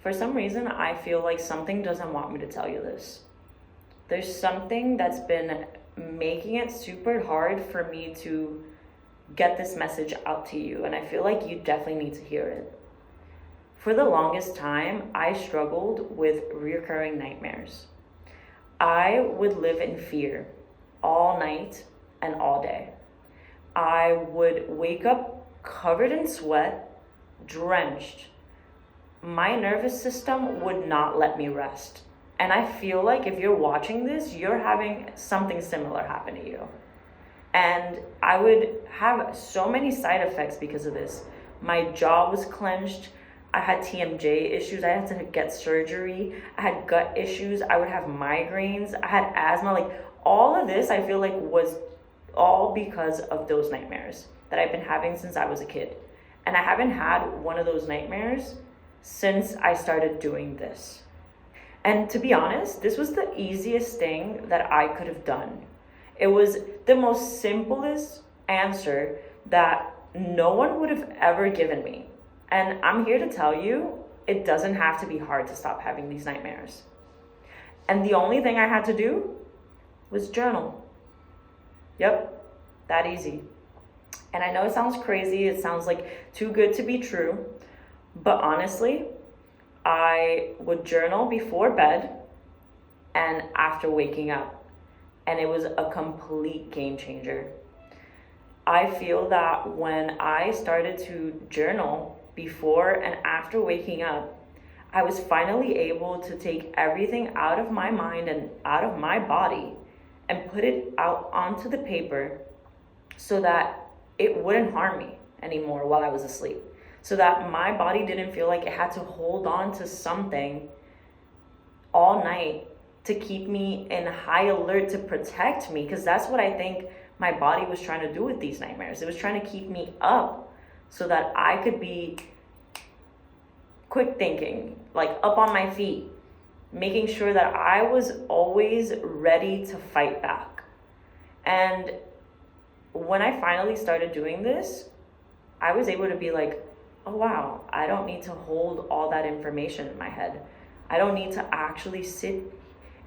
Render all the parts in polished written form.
For some reason, I feel like something doesn't want me to tell you this. There's something that's been making it super hard for me to get this message out to you, and I feel like you definitely need to hear it. For the longest time, I struggled with recurring nightmares. I would live in fear all night and all day. I would wake up covered in sweat, drenched. My nervous system would not let me rest. And I feel like if you're watching this, you're having something similar happen to you. And I would have so many side effects because of this. My jaw was clenched. I had TMJ issues. I had to get surgery. I had gut issues. I would have migraines. I had asthma. Like all of this, I feel like was all because of those nightmares that I've been having since I was a kid. And I haven't had one of those nightmares since I started doing this. And to be honest, this was the easiest thing that I could have done. It was the most simplest answer that no one would have ever given me. And I'm here to tell you, it doesn't have to be hard to stop having these nightmares. And the only thing I had to do was journal. Yep, that easy. And I know it sounds crazy, it sounds like too good to be true, but honestly, I would journal before bed and after waking up, and it was a complete game changer. I feel that when I started to journal before and after waking up, I was finally able to take everything out of my mind and out of my body and put it out onto the paper so that it wouldn't harm me anymore while I was asleep. So that my body didn't feel like it had to hold on to something all night to keep me in high alert to protect me. Because that's what I think my body was trying to do with these nightmares. It was trying to keep me up so that I could be quick thinking, like up on my feet, making sure that I was always ready to fight back. And when I finally started doing this, I was able to be like, oh wow, I don't need to hold all that information in my head. I don't need to actually sit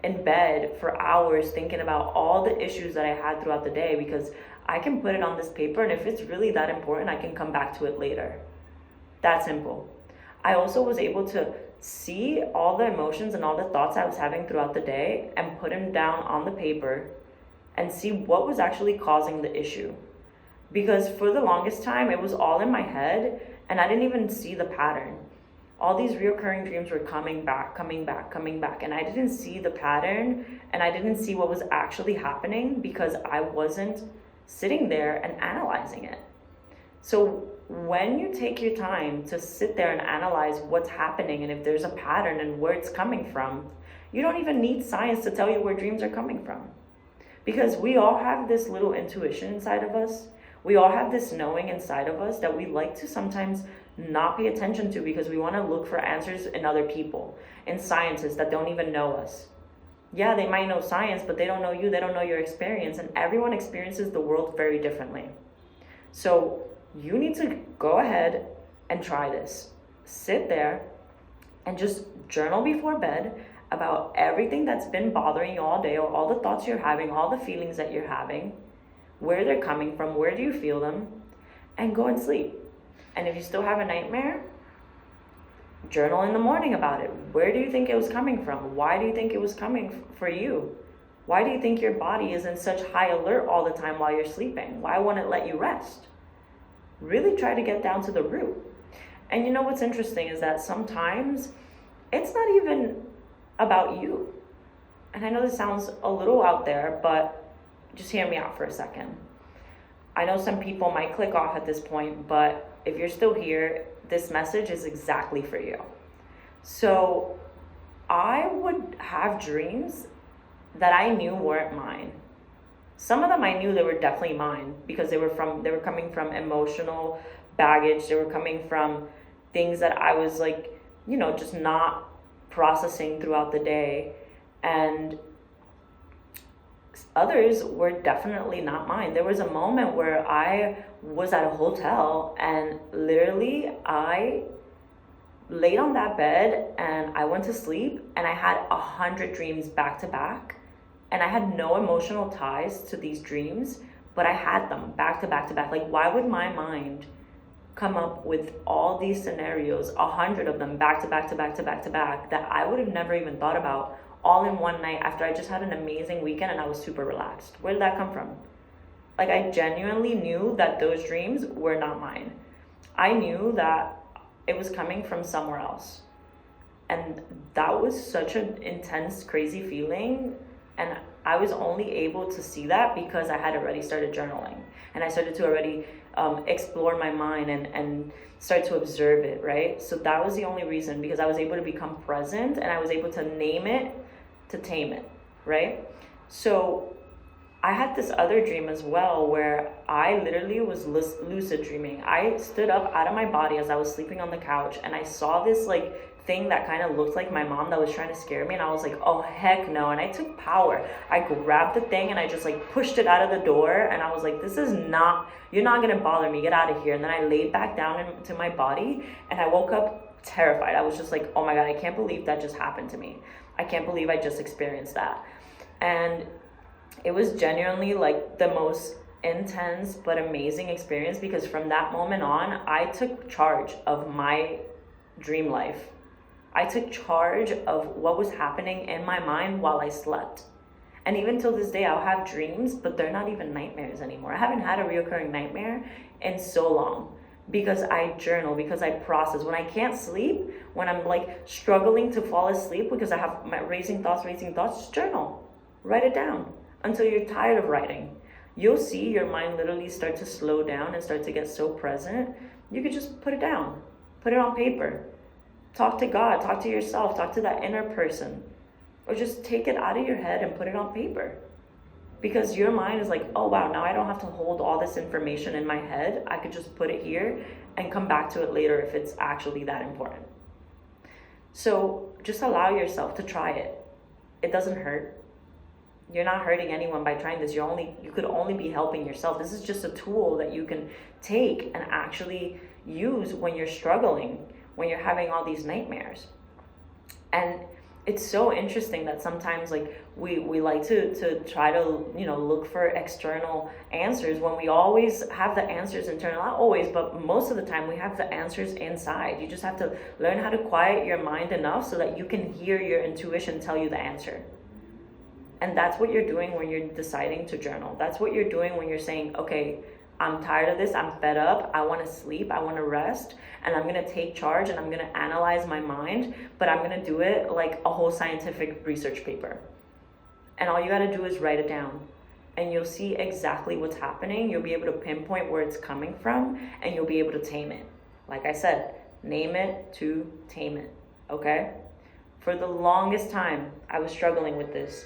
in bed for hours thinking about all the issues that I had throughout the day, because I can put it on this paper, and if it's really that important, I can come back to it later. That simple. I also was able to see all the emotions and all the thoughts I was having throughout the day and put them down on the paper and see what was actually causing the issue. Because for the longest time, it was all in my head and I didn't even see the pattern. All these recurring dreams were coming back, and I didn't see the pattern and I didn't see what was actually happening because I wasn't sitting there and analyzing it. So when you take your time to sit there and analyze what's happening and if there's a pattern and where it's coming from, you don't even need science to tell you where dreams are coming from. Because we all have this little intuition inside of us. We all have this knowing inside of us that we like to sometimes not pay attention to because we want to look for answers in other people, in scientists that don't even know us. Yeah, they might know science, but they don't know you, they don't know your experience, and everyone experiences the world very differently. So you need to go ahead and try this. Sit there and just journal before bed about everything that's been bothering you all day, or all the thoughts you're having, all the feelings that you're having, where they're coming from, where do you feel them, and go and sleep. And if you still have a nightmare, journal in the morning about it. Where do you think it was coming from? Why do you think it was coming for you? Why do you think your body is in such high alert all the time while you're sleeping? Why won't it let you rest? Really try to get down to the root. And you know what's interesting is that sometimes it's not even about you. And I know this sounds a little out there, but just hear me out for a second. I know some people might click off at this point, but if you're still here, this message is exactly for you. So I would have dreams that I knew weren't mine. Some of them I knew they were definitely mine because they were coming from emotional baggage. They were coming from things that I was like, just not processing throughout the day. And others were definitely not mine. There was a moment where I was at a hotel and literally I laid on that bed and I went to sleep and I had 100 dreams back to back. And I had no emotional ties to these dreams, but I had them back to back to back. Like, why would my mind come up with all these scenarios, 100 of them back to back to back to back to back, that I would have never even thought about, all in one night after I just had an amazing weekend and I was super relaxed? Where did that come from? Like, I genuinely knew that those dreams were not mine. I knew that it was coming from somewhere else. And that was such an intense, crazy feeling. And I was only able to see that because I had already started journaling. And I started to already explore my mind and start to observe it, right? So that was the only reason, because I was able to become present and I was able to name it, to tame it, right? So I had this other dream as well where I literally was lucid dreaming. I stood up out of my body as I was sleeping on the couch and I saw this like thing that kind of looked like my mom that was trying to scare me, and I was like, oh heck no. And I took power. I grabbed the thing and I just like pushed it out of the door, and I was like, this is not, you're not gonna bother me, get out of here. And then I laid back down into my body and I woke up terrified. I was just like, oh my god, I can't believe that just happened to me. I can't believe I just experienced that. And it was genuinely like the most intense but amazing experience, because from that moment on, I took charge of my dream life. I took charge of what was happening in my mind while I slept. And even till this day, I'll have dreams, but they're not even nightmares anymore. I haven't had a reoccurring nightmare in so long, because I journal, because I process. When I can't sleep, when I'm like struggling to fall asleep because I have my racing thoughts, just journal. Write it down until you're tired of writing. You'll see your mind literally start to slow down and start to get so present. You could just put it down, put it on paper. Talk to God, talk to yourself, talk to that inner person. Or just take it out of your head and put it on paper. Because your mind is like, oh wow, now I don't have to hold all this information in my head. I could just put it here and come back to it later if it's actually that important. So just allow yourself to try it. It doesn't hurt. You're not hurting anyone by trying this. You could only be helping yourself. This is just a tool that you can take and actually use when you're struggling, when you're having all these nightmares. And it's so interesting that sometimes like we like to try to look for external answers when we always have the answers internal. Not always, but most of the time we have the answers inside. You just have to learn how to quiet your mind enough so that you can hear your intuition tell you the answer. And that's what you're doing when you're deciding to journal. That's what you're doing when you're saying, okay, I'm tired of this, I'm fed up, I want to sleep, I want to rest, and I'm going to take charge and I'm going to analyze my mind, but I'm going to do it like a whole scientific research paper. And all you got to do is write it down, and you'll see exactly what's happening. You'll be able to pinpoint where it's coming from, and you'll be able to tame it. Like I said, name it to tame it, okay? For the longest time, I was struggling with this.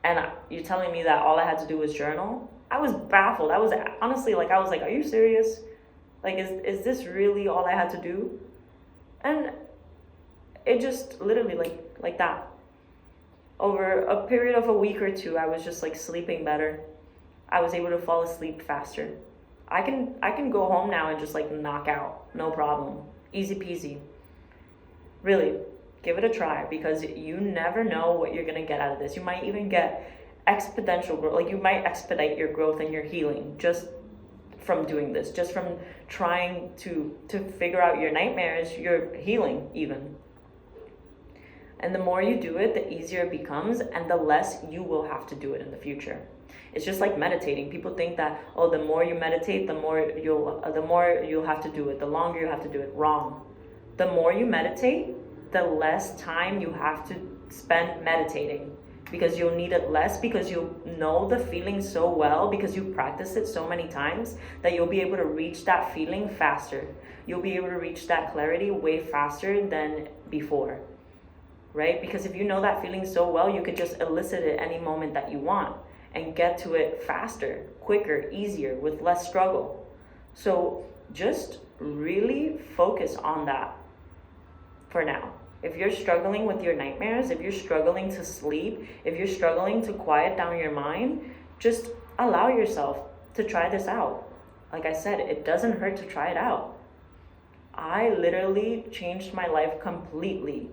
And you're telling me that all I had to do was journal? I was baffled. I was honestly like, are you serious? Like, is this really all I had to do? And it just literally like that. Over a period of a week or two, I was just like sleeping better. I was able to fall asleep faster. I can go home now and just like knock out, no problem. Easy peasy. Really. Give it a try, because you never know what you're going to get out of this. You might even get exponential growth. Like, you might expedite your growth and your healing just from doing this, just from trying to figure out your nightmares, your healing even. And the more you do it, the easier it becomes, and the less you will have to do it in the future. It's just like meditating. People think that, oh, the more you meditate, the more you'll have to do it, the longer you have to do it. Wrong. The more you meditate, the less time you have to spend meditating, because you'll need it less, because you'll know the feeling so well, because you practice it so many times, that you'll be able to reach that feeling faster. You'll be able to reach that clarity way faster than before, right? Because if you know that feeling so well, you could just elicit it any moment that you want and get to it faster, quicker, easier, with less struggle. So just really focus on that for now. If you're struggling with your nightmares, if you're struggling to sleep, if you're struggling to quiet down your mind, just allow yourself to try this out. Like I said, it doesn't hurt to try it out. I literally changed my life completely